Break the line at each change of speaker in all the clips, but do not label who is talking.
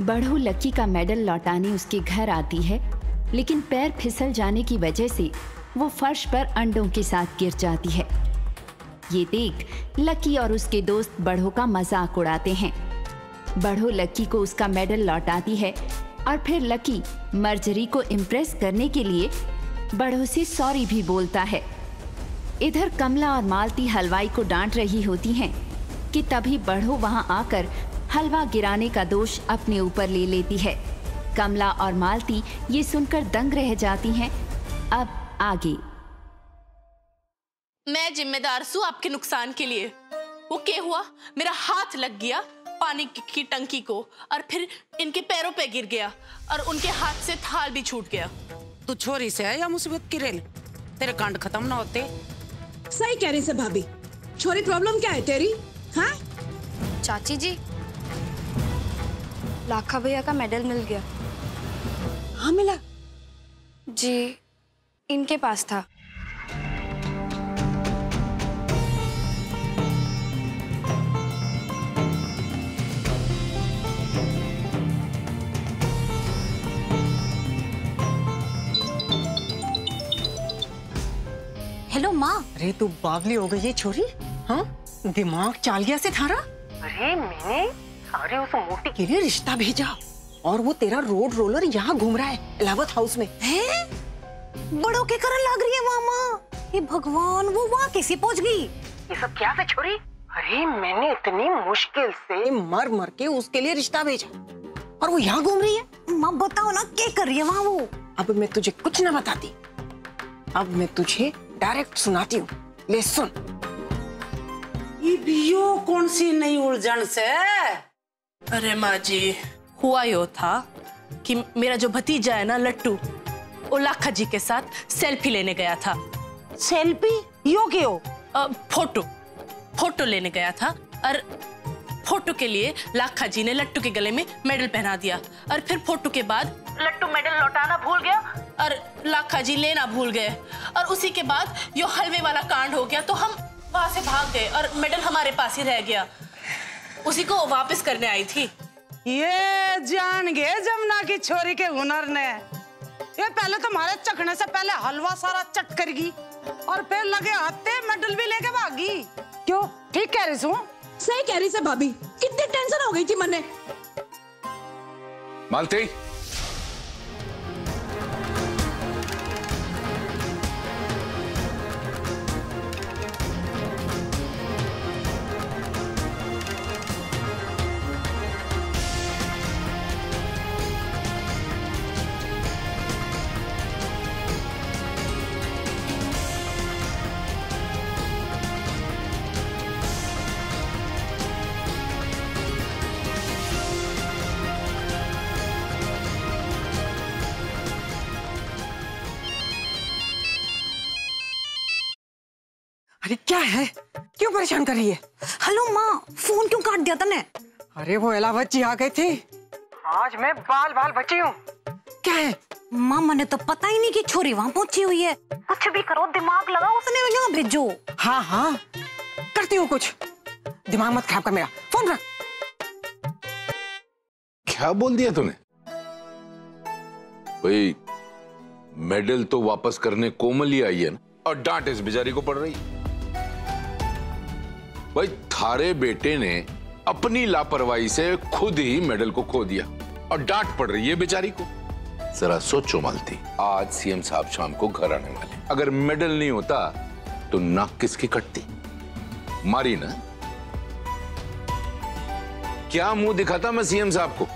बढ़ू लकी का मेडल लौटाने उसके घर आती है, लेकिन पैर फिसल जाने की वजह से वो फर्श पर अंडों के साथ गिर जाती है। ये देख लकी और उसके दोस्त बढ़ू का मजाक उड़ाते हैं। बढ़ू लकी को उसका मेडल लौटाती है और फिर लकी मर्जरी को इम्प्रेस करने के लिए बढ़ू से सॉरी भी बोलता है। इधर कमला और मालती हलवाई को डांट रही होती हैं कि तभी बढ़ू वहां आकर हलवा गिराने का दोष अपने ऊपर ले लेती है। कमला और मालती ये सुनकर दंग रह जाती हैं। अब आगे।
मैं जिम्मेदार हूँ आपके नुकसान के लिए। वो क्या हुआ, मेरा हाथ लग गया पानी की टंकी को और फिर इनके पैरों पे गिर गया और उनके हाथ से थाल भी छूट गया।
तू छोरी से है या मुसीबत की रेल? तेरे कांड खत्म ना होते।
सही कह रही से भाभी। छोरी प्रॉब्लम क्या है तेरी? हाँ
चाची जी, लाखा भैया का मेडल मिल गया।
हाँ मिला
जी, इनके पास था।
हेलो माँ।
अरे तू बावली हो गई है छोरी। हाँ, दिमाग चाल गया से थारा। अरे मैंने सारे उस मोटी के लिए रिश्ता भेजा और वो तेरा रोड रोलर यहाँ घूम रहा है इलाहाबाद हाउस में।
हैं? बड़ों के कारण लग रही है मामा। ये भगवान, वो वहाँ कैसे पहुँच गई?
ये सब क्या था छोरी? अरे मैंने इतनी मुश्किल से मर मर के उसके लिए रिश्ता भेजा और वो यहाँ घूम रही है।
माँ बताओ ना, क्या कर रही है वहाँ वो?
अब मैं तुझे कुछ ना बताती, अब मैं तुझे डायरेक्ट सुनाती हूँ। ले सुन।
ये बियो कौन सी नई उलझन से?
अरे माँ जी, हुआ यो था कि मेरा जो भतीजा है ना लट्टू, वो लाखा जी के साथ सेल्फी लेने गया था।
सेल्फी? यो क्यों?
फोटो लेने गया था और फोटो के लिए लाखा जी ने लट्टू के गले में मेडल पहना दिया और फिर फोटो के बाद लट्टू मेडल लौटाना भूल गया और लाखा जी लेना भूल गए और उसी के बाद यो हलवे वाला कांड हो गया। तो हम वहां से भाग गए और मेडल हमारे पास ही रह गया। उसी को वापस करने आई थी।
ये जान गए जमुना की छोरी के हुनर ने। ये पहले तो हमारे चखने से पहले हलवा सारा चट करेगी और फिर लगे हाथे मेडल भी लेके भागी। क्यों, ठीक कह रही हूँ?
सही कह रही से भाभी। कितनी टेंशन हो गई थी मने।
मालती,
अरे क्या है, क्यों परेशान कर रही है?
हेलो माँ, फोन क्यों काट दिया तने?
अरे वो इलाहाबाद जी आ गए थे, आज मैं बाल बाल बची हूँ। क्या है?
माँ मैंने तो पता ही नहीं कि छोरी वहाँ पहुंची हुई है। कुछ भी करो, दिमाग लगाओ, उसने यहाँ भेजो।
हाँ हाँ करती हूँ कुछ, दिमाग मत खराब कर मेरा। फोन रख।
क्या बोल दिया तूने? भाई मेडल तो वापस करने कोमल ही आई है ना, और डांट इस बेचारी को पड़ रही। भाई थारे बेटे ने अपनी लापरवाही से खुद ही मेडल को खो दिया और डांट पड़ रही है बेचारी को। जरा सोचो मालती, आज सीएम साहब शाम को घर आने वाले, अगर मेडल नहीं होता तो नाक किसकी कटती? मारी ना? क्या मुंह दिखाता मैं सीएम साहब को?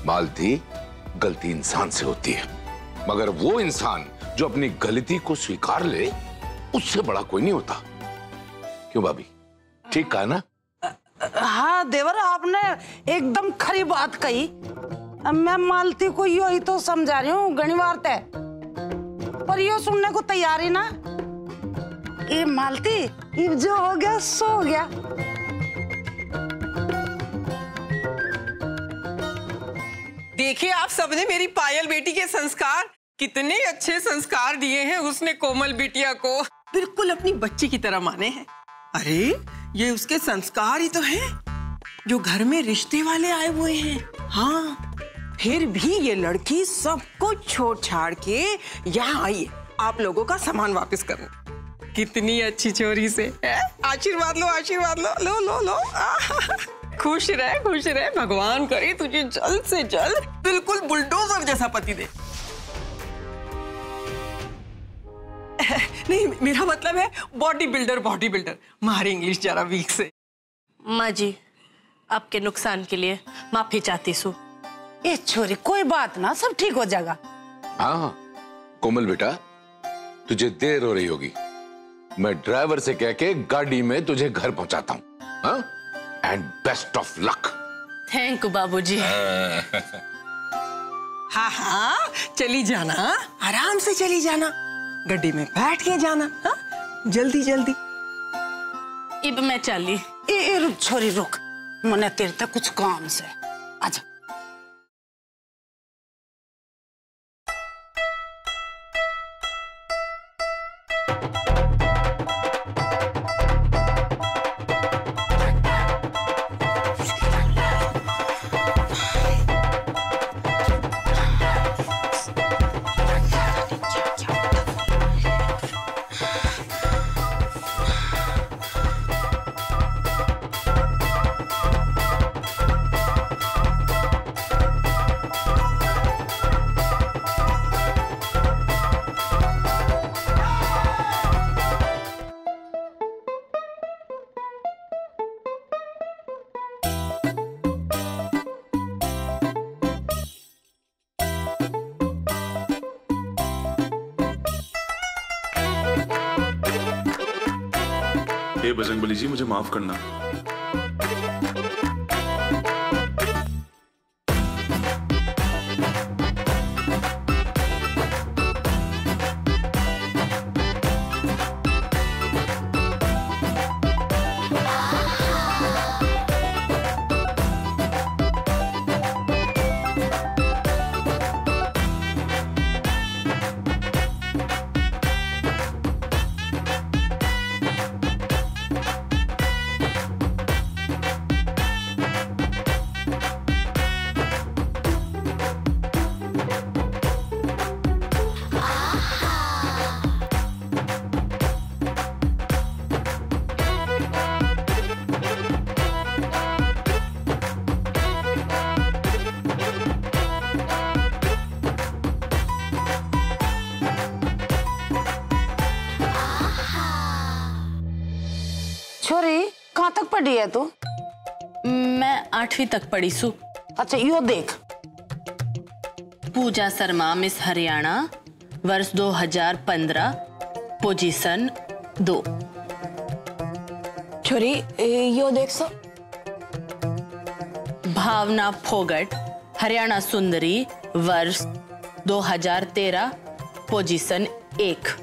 मालती, गलती इंसान से होती है, मगर वो इंसान जो अपनी गलती को स्वीकार ले, उससे बड़ा कोई नहीं होता। क्यों भाभी, ठीक कहा ना?
हाँ देवर, आपने एकदम खरी बात कही। मैं मालती को यो ही तो समझा रही हूँ घनी बार तय, पर यो सुनने को तैयार ही ना। ये मालती, ये जो हो गया सो हो गया।
देखिए आप सबने मेरी पायल बेटी के संस्कार, कितने अच्छे संस्कार दिए हैं उसने कोमल बिटिया को, बिल्कुल अपनी बच्ची की तरह माने हैं। अरे ये उसके संस्कार ही तो हैं।
जो घर में रिश्ते वाले आए हुए हैं। हाँ, फिर भी ये लड़की सब कुछ छोड़ छाड़ के यहाँ आई है आप लोगों का सामान वापस करने। कितनी अच्छी छोरी से है? आशीर्वाद लो, आशीर्वाद लो, लो लो लो। खुश रहे, भगवान करे तुझे जल्द से जल्द बिल्कुल बुलडोजर जैसा पति दे। नहीं, मेरा मतलब है बॉडी बिल्डर। मारी इंग्लिश जरा वीक से।
माँ जी, आपके नुकसान के लिए माफी चाहती हूँ।
ए छोरी, कोई बात ना, सब ठीक हो जाएगा।
हाँ कोमल बेटा, तुझे देर हो रही होगी, मैं ड्राइवर से कह के गाड़ी में तुझे घर पहुंचाता हूँ। And best of luck.
Thank you बाबूजी।
हाँ, चली जाना, आराम से चली जाना, गड्डी में बैठ के जाना। हाँ? जल्दी।
इब मैं चली।
ए रुक छोरी, रुक, मने तेरे तक कुछ काम से। आजा।
हे बजरंगबली जी, मुझे माफ करना।
छोरी, कहाँ तक पढ़ी है तू?
मैं 8वीं तक पढ़ी सू।
अच्छा, यो देख।
पूजा शर्मा, मिस हरियाणा, वर्ष 2015, पोजीशन 2।
छोरी, यो देख सो।
भावना फोगट, हरियाणा सुंदरी, वर्ष 2013, पोजीशन 1।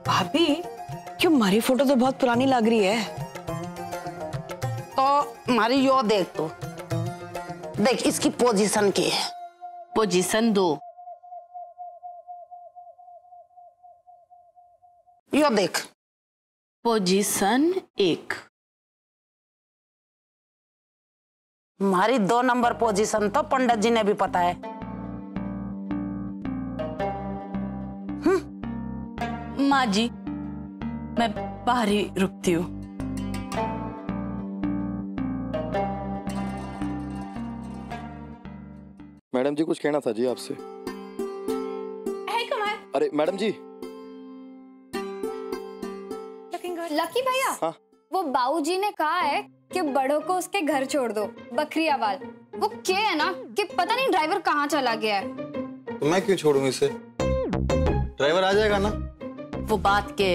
भाभी, क्यों हमारी फोटो तो बहुत पुरानी लग रही है।
तो हमारी यो देख, तो देख इसकी पोजीशन की है।
पोजीशन 2।
यो देख,
पोजीशन 1।
हमारी 2 नंबर पोजीशन तो पंडित जी ने भी पता है।
माँ जी, मैं बाहर ही रुकती हूँ।
मैडम जी, कुछ कहना था जी आपसे। अरे मैडम जी।
लकी भैया,
हाँ?
वो बाबूजी ने कहा है कि बड़ों को उसके घर छोड़ दो, बकरियावाल। वो क्या है ना कि पता नहीं ड्राइवर कहाँ चला गया है।
तो मैं क्यों छोड़ूं इसे? ड्राइवर आ जाएगा ना।
वो बात के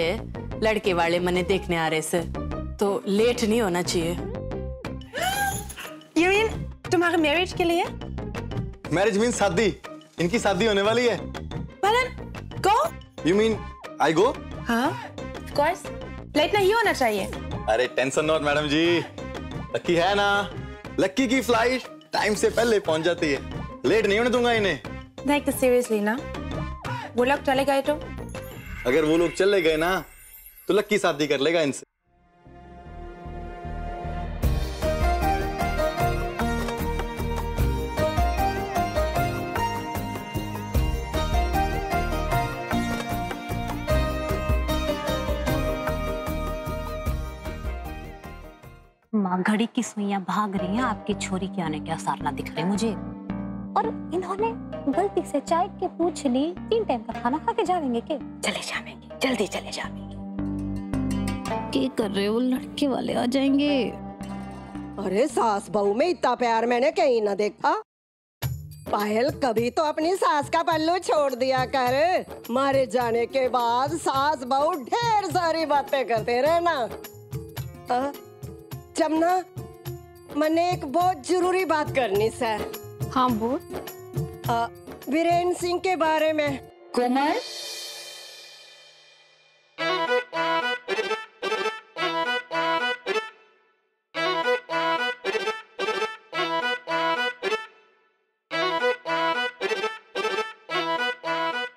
लड़के वाले मने देखने आ रहे से, तो लेट नहीं होना चाहिए।
You mean तुम्हारे मैरिज के लिए?
मैरिज मीन शादी। इनकी शादी होने वाली है।
Go?
You mean I go?
हाँ, of course. लेट नहीं होना चाहिए।
अरे टेंशन नॉट मैडम जी, लक्की है ना, लक्की की फ्लाइट टाइम से पहले पहुंच जाती है। लेट नहीं होने दूंगा इन्हें।
Like seriously ना? वो लोग चले गए तो?
अगर वो लोग चले गए ना, तो लक्की शादी कर लेगा इनसे।
माँ घड़ी की सुइयां भाग रही हैं, आपकी छोरी के आने के आसार ना दिख रहे मुझे। और इन्होंने गलती से चाय के पूछ ली, 3 टाइम का खाना खा के जाएंगे के? चले जाएंगे, जल्दी चले जाएंगे। क्या कर रहे हो, लड़के वाले आ जाएंगे।
अरे सास बहू में इतना प्यार मैंने कहीं ना देखा। पायल कभी तो अपनी सास का पल्लू छोड़ दिया कर। मारे जाने के बाद सास बहू ढेर सारी बातें करते रहना। जमुना, मैंने एक बहुत जरूरी बात करनी सर।
हाँ बोल।
वीरेंद्र सिंह के बारे में।
कोमल,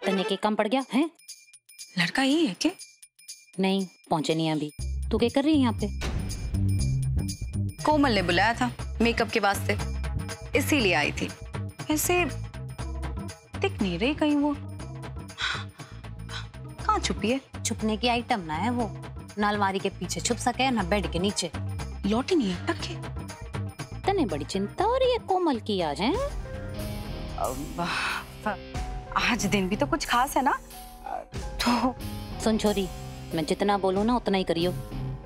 तने के कम पड़ गया है?
लड़का ही है क्या?
नहीं, पहुंचे नहीं अभी। तू क्या कर रही है यहाँ पे?
कोमल ने बुलाया था मेकअप के वास्ते, इसीलिए आई थी। ऐसे दिख नहीं रही कहीं वो। कहाँ छुपी है?
छुपने की आइटम ना है वो, ना अलमारी के पीछे छुप सके ना बेड के नीचे।
लौटी नहीं है टक्के।
तने बड़ी चिंता हो रही है कोमल की आज है?
आज दिन भी तो कुछ खास है ना। तो
सुन छोरी, मैं जितना बोलूँ ना उतना ही करियो।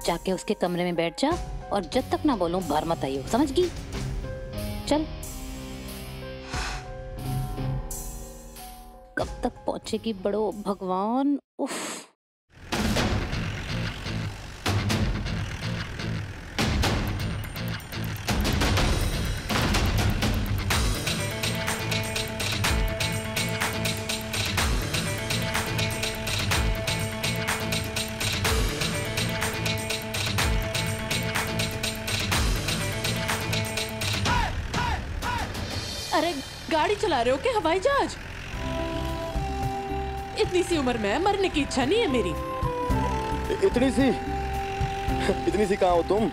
जाके उसके कमरे में बैठ जा और जब तक ना बोलूं बाहर मत आइयो, समझ गई? चल। कब तक पहुंचेगी बड़ो भगवान। उफ।
अरे गाड़ी चला रहे हो क्या, हवाई जहाज? इतनी सी उम्र में मरने की इच्छा नहीं है मेरी।
इतनी सी कहाँ हो तुम?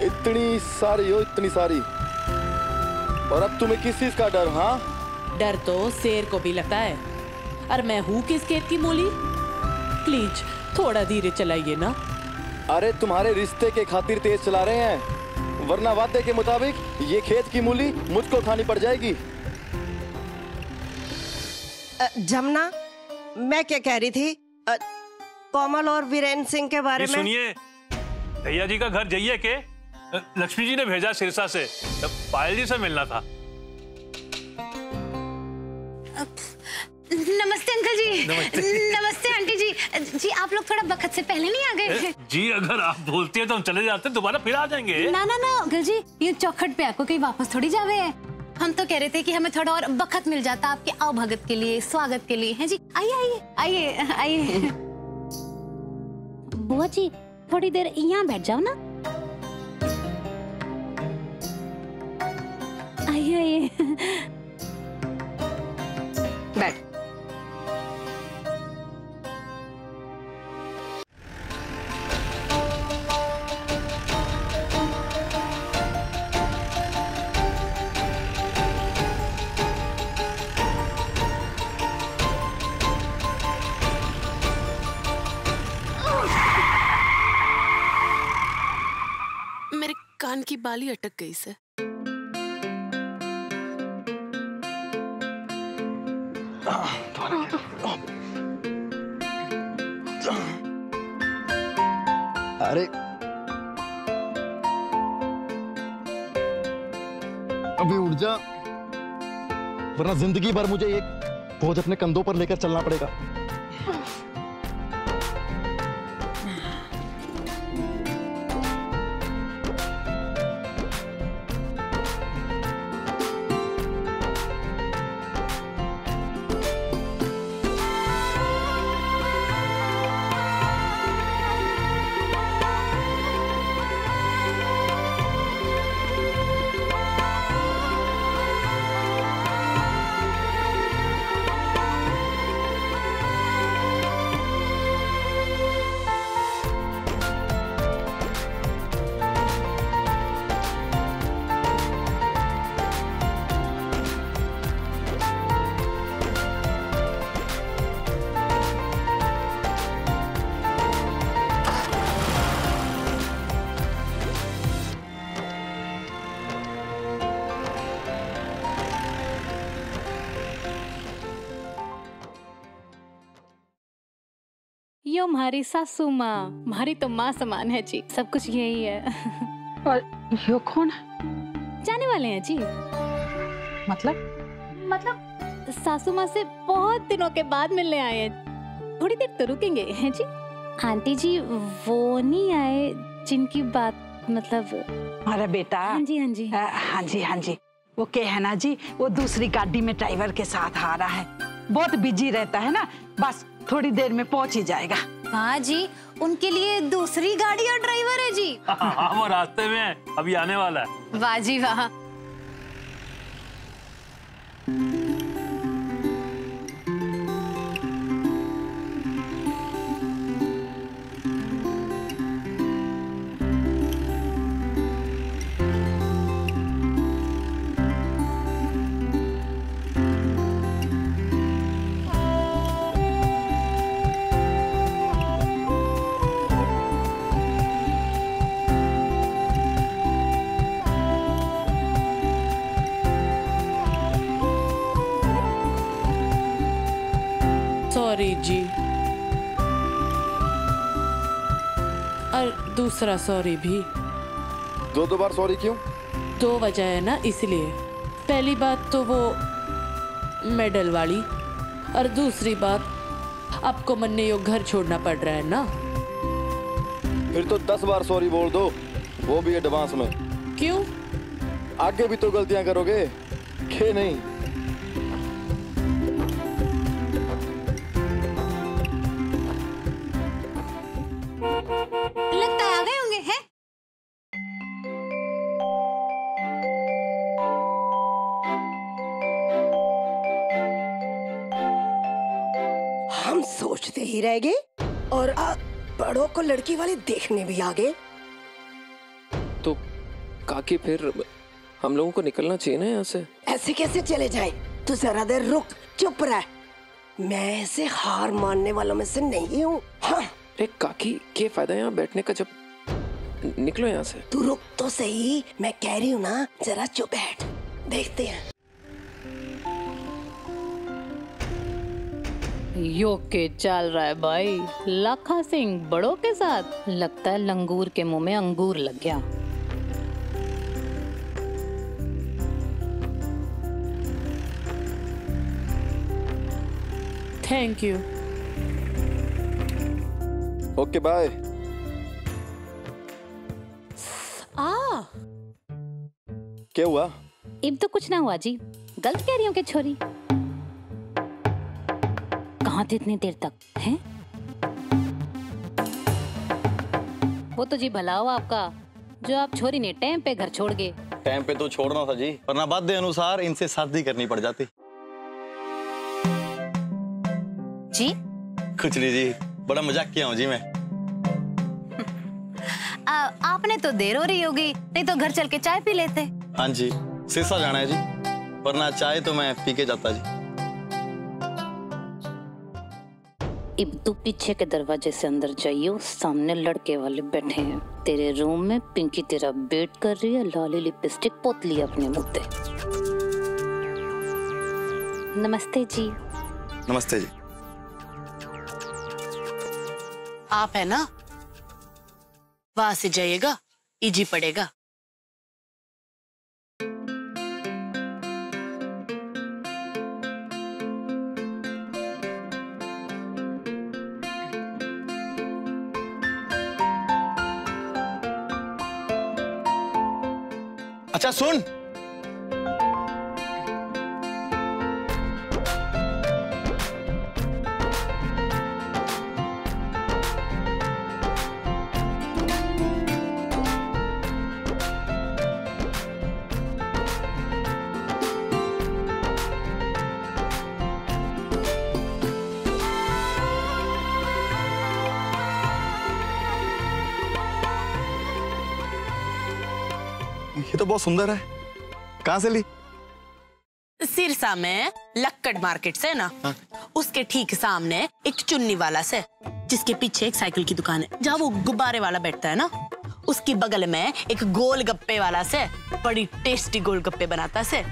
इतनी सारी हो, इतनी सारी। और अब तुम्हें किस चीज का डर? हाँ,
डर तो शेर को भी लगता है। और मैं हूँ किस खेत की मूली? प्लीज थोड़ा धीरे चलाइए ना।
अरे तुम्हारे रिश्ते के खातिर तेज चला रहे हैं, वरना वादे के मुताबिक ये खेत की मूली मुझको खानी पड़ जाएगी।
जमुना, मैं क्या कह रही थी? कोमल और वीरेंद्र सिंह के बारे में।
सुनिए, भैया जी का घर जाइए के लक्ष्मी जी ने भेजा सिरसा से, पायल जी से मिलना था।
नमस्ते अंकल जी।
नमस्ते।
नमस्ते आंटी जी। जी आप लोग थोड़ा वक्त से पहले नहीं आ गए?
जी अगर आप बोलती हैं तो हम चले जाते हैं, दोबारा फिर आ जाएंगे।
ना ना ना अंकल जी, ये चौखट पे आपको कहीं वापस थोड़ी जावे है। हम तो कह रहे थे कि हमें थोड़ा और वक्त मिल जाता आपके आवभगत के लिए, स्वागत के लिए। है जी, आइए आइए आइए आइए। बुआ जी थोड़ी देर यहाँ बैठ जाओ ना। आइए आइए
बैठ।
मेरे कान की बाली अटक गई से।
अरे अभी उठ जा, वरना जिंदगी भर मुझे एक बोझ अपने कंधों पर लेकर चलना पड़ेगा।
हमारी सासू माँ, हमारी तो माँ समान है जी, सब कुछ यही है।
और यो कौन है?
जाने वाले हैं जी। मतलब सासू माँ से बहुत दिनों के बाद मिलने आए हैं, थोड़ी देर तो रुकेंगे हैं जी। आंटी जी वो नहीं आए जिनकी बात मतलब।
अरे बेटा।
हाँ जी हाँ जी
हाँ जी वो क्या है ना जी, वो दूसरी गाड़ी में ड्राइवर के साथ आ रहा है, बहुत बिजी रहता है ना, बस थोड़ी देर में पहुंच ही जाएगा।
हाँ जी, उनके लिए दूसरी गाड़ी और ड्राइवर है जी।
हाँ वो रास्ते में है, अभी आने वाला है।
वाह जी वाह।
सॉरी जी। और दूसरा सॉरी भी।
दो बार सॉरी क्यों?
दो वजह है ना, इसलिए। पहली बात तो वो मेडल वाली, और दूसरी बात आपको मन्ने यो घर छोड़ना पड़ रहा है ना।
फिर तो 10 बार सॉरी बोल दो, वो भी एडवांस में।
क्यों?
आगे भी तो गलतियां करोगे, के नहीं?
लगता है आ गए होंगे हैं?
हम सोचते ही रह गए और बड़ों को लड़की वाले देखने भी आ गए।
तो काकी फिर हम लोगों को निकलना चाहिए ना यहाँ से।
ऐसे कैसे चले जाए? तू जरा देर रुक, चुप रह। मैं ऐसे हार मानने वालों में से नहीं हूँ। हाँ।
अरे काकी क्या फायदा यहाँ बैठने का, जब निकलो यहाँ से।
तू रुक तो सही, मैं कह रही हूँ ना, जरा चुप बैठ, देखते हैं।
यो के चल रहा है भाई, लाखा सिंह बड़ों के साथ। लगता है लंगूर के मुंह में अंगूर लग गया।
Thank you.
Okay bye. क्या हुआ?
अब तो कुछ ना हुआ जी, गलत कह रही हूँ कि छोरी। कहाँ थे इतनी देर तक हैं? वो तो जी भला हुआ आपका, जो आप छोरी ने टाइम पे घर छोड़ गए।
टाइम पे तो छोड़ना था जी, वरना बाध्य अनुसार इनसे शादी करनी पड़ जाती।
जी
कुछ नहीं जी, बड़ा मजाक किया हूँ जी मैं।
आपने तो देर हो रही होगी, नहीं तो घर चल के चाय पी लेते।
हाँ जी, सिरसा जाना है जी, वरना चाय तो मैं पी के जाता जी।
अब तू पीछे के दरवाजे से अंदर जाइयो, सामने लड़के वाले बैठे हैं। तेरे रूम में पिंकी तेरा वेट कर रही है, लाली लिपस्टिक पोत ली अपने मुंह पे। नमस्ते जी।
नमस्ते जी।
आप है ना, वहां से जाइएगा, इजी पड़ेगा।
अच्छा सुन, ये तो बहुत सुंदर है, कहाँ से ली?
सिरसा में लक्कड़ मार्केट से ना। हाँ? उसके ठीक सामने एक चुन्नी वाला से, जिसके पीछे एक साइकिल की दुकान है, जहाँ वो गुब्बारे वाला बैठता है ना। उसकी बगल में एक गोलगप्पे वाला से, बड़ी टेस्टी गोलगप्पे बनाता से।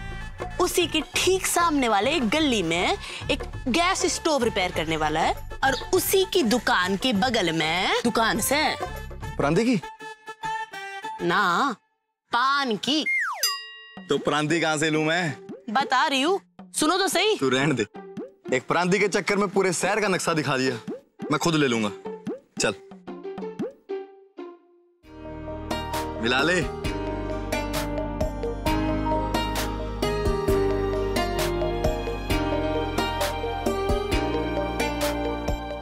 उसी के ठीक सामने वाले एक गली में एक गैस स्टोव रिपेयर करने वाला है, और उसी की दुकान के बगल में दुकान से
प्रांति की
ना पान की।
तो प्रांति कहाँ से लूं मैं?
बता रही हूँ, सुनो तो सही।
तू रहने दे, एक प्रांति के चक्कर में पूरे शहर का नक्शा दिखा दिया। मैं खुद ले लूंगा, चल मिला ले।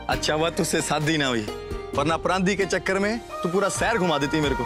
अच्छा हुआ तुझसे शादी ना हुई, वरना प्रांति के चक्कर में तू पूरा शहर घुमा देती मेरे को।